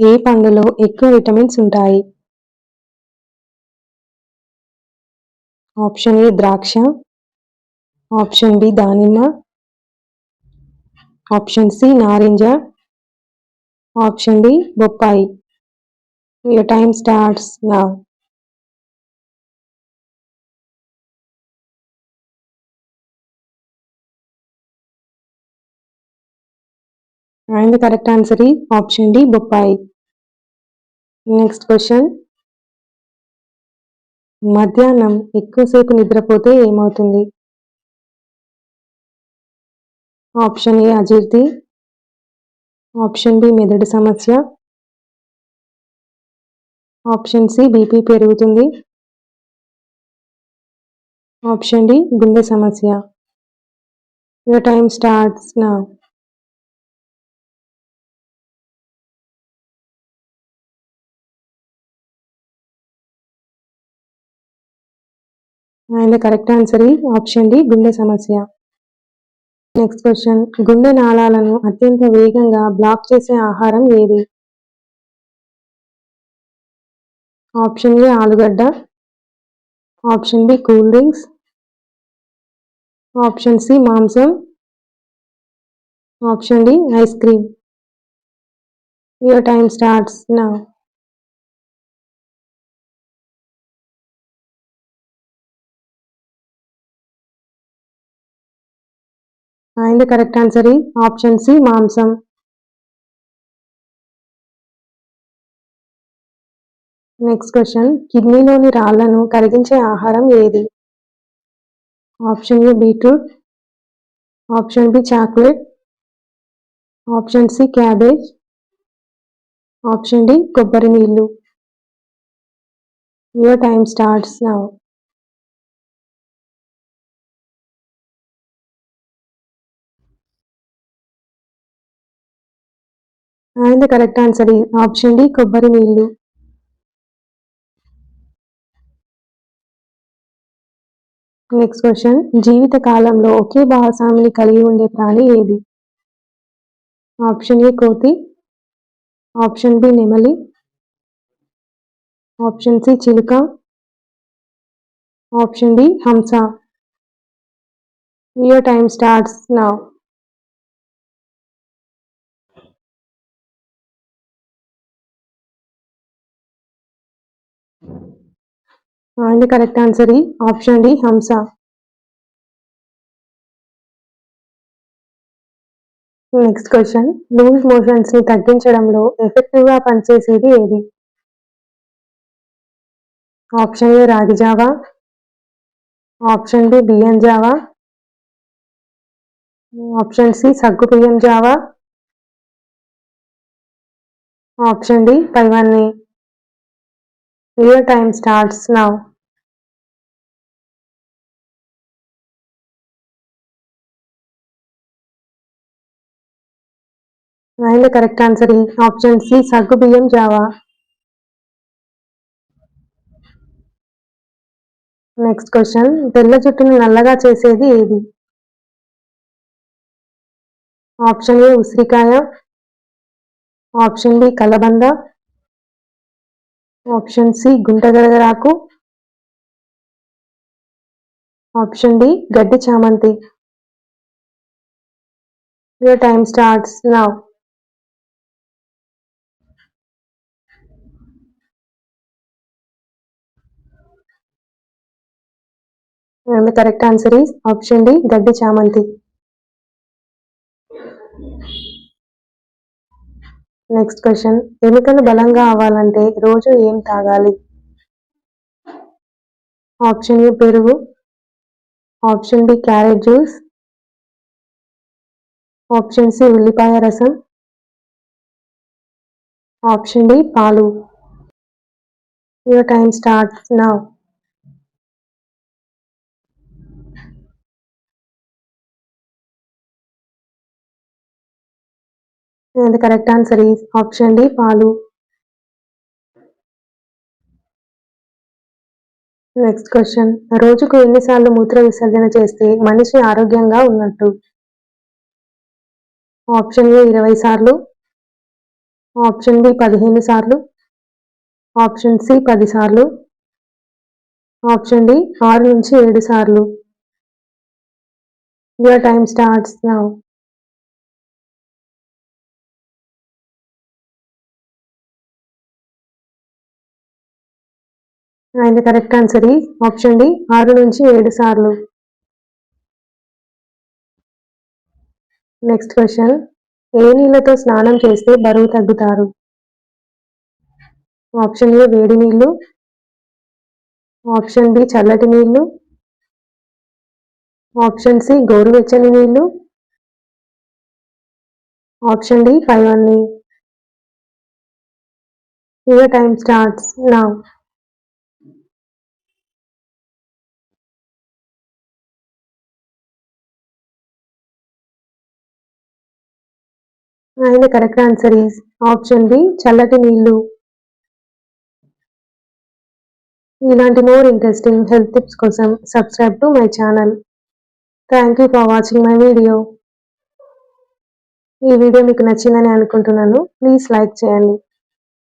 ఏ పండులో ఎక్కువ విటమిన్స్ ఉంటాయి? ఆప్షన్ ఏ ద్రాక్ష, ఆప్షన్ బి దానిమ్మ, ఆప్షన్ సి నారింజ, ఆప్షన్ డి బొప్పాయి. Your time starts now. And the correct answer is option D బొప్పాయి. నెక్స్ట్ క్వశ్చన్, మధ్యాహ్నం ఎక్కువసేపు నిద్రపోతే ఏమవుతుంది? ఆప్షన్ ఏ అజీర్తి, ఆప్షన్ బి మెదడు సమస్య, ఆప్షన్ సి బీపీ పెరుగుతుంది, ఆప్షన్ డి గుండె సమస్య. Your time starts now. And the correct answer ఈ ఆప్షన్ డి గుండె సమస్య. నెక్స్ట్ క్వశ్చన్, గుండె నాళాలను అత్యంత వేగంగా బ్లాక్ చేసే ఆహారం ఏది? ఆప్షన్ ఏ ఆలుగడ్డ, option B cool drinks, option C మాంసం, option D ice cream. Your time starts now. And the correct answer is option C మాంసం. నెక్స్ట్ క్వశ్చన్, కిడ్నీలోని రాళ్లను కరిగించే ఆహారం ఏది? Option A beetroot, option B chocolate, option C cabbage, option D కొబ్బరి నీళ్ళు. Your time starts now. And the correct answer is option D కొబ్బరి నీళ్ళు. నెక్స్ట్ క్వశ్చన్, జీవిత కాలంలో ఒకే భాగస్వామిని కలిగి ఉండే ప్రాణి ఏది? ఆప్షన్ ఏ కోతి, ఆప్షన్ బి నెమలి, ఆప్షన్ సి చిలుక, ఆప్షన్ డి హంస. Your time starts now. And correct answer ఈ ఆప్షన్ డి హంస. నెక్స్ట్ క్వశ్చన్, లూజ్ మోషన్స్ ని తగ్గించడంలో ఎఫెక్టివ్ గా పనిచేసేది ఏది? ఆప్షన్ ఏ రాగి జావా, ఆప్షన్ బి బియ్యం జావా, ఆప్షన్ సి సగ్గు బియ్యం జావా, ఆప్షన్ డి పైవన్నీ. Your time starts now. And correct answer ఈ ఆప్షన్ సి సగ్గు బియ్యం జావా. నెక్స్ట్ క్వశ్చన్, తెల్ల జుట్టును నల్లగా చేసేది ఏది? ఆప్షన్ ఏ ఉసిరికాయ, ఆప్షన్ బి కలబంద, ఆప్షన్ సి గుంటగరగరాకు, ఆప్షన్ డి గడ్డి చామంతి. Your time starts now. And the correct answer is option D గడ్డి చామంతి. నెక్స్ట్ క్వశ్చన్, ఎముకలు బలంగా అవ్వాలంటే రోజు ఏం తాగాలి? ఆప్షన్ ఏ పెరుగు, option B carrot juice, option C ఉల్లిపాయ రసం, ఆప్షన్ డి పాలు. Your time starts now. And the correct answer is option D పాలు. నెక్స్ట్ క్వశ్చన్, రోజుకు ఎన్నిసార్లు మూత్ర విసర్జన చేస్తే మనిషి ఆరోగ్యంగా ఉన్నట్టు? ఆప్షన్ ఏ 20 సార్లు, ఆప్షన్ బి 15 సార్లు, ఆప్షన్ సి 10 సార్లు, ఆప్షన్ డి 6 నుంచి 7 సార్లు. Your time starts now. And the correct answer is option D 6 నుంచి 7 సార్లు. నెక్స్ట్ క్వశ్చన్, ఏ నీళ్ళతో స్నానం చేస్తే బరువు తగ్గుతారు? ఆప్షన్ ఏ వేడి నీళ్ళు, ఆప్షన్ బి చల్లటి నీళ్ళు, ఆప్షన్ సి గోరువెచ్చని నీళ్ళు, ఆప్షన్ డి పైవన్నీ. Your time starts now. And the correct answer is option B చల్లటి నీళ్ళు. ఇలాంటి మోర్ ఇంట్రెస్టింగ్ హెల్త్ టిప్స్ కోసం subscribe to my channel. Thank you for watching my video. ఈ వీడియో మీకు నచ్చిందని అనుకుంటున్నాను. ప్లీజ్ లైక్ చేయండి.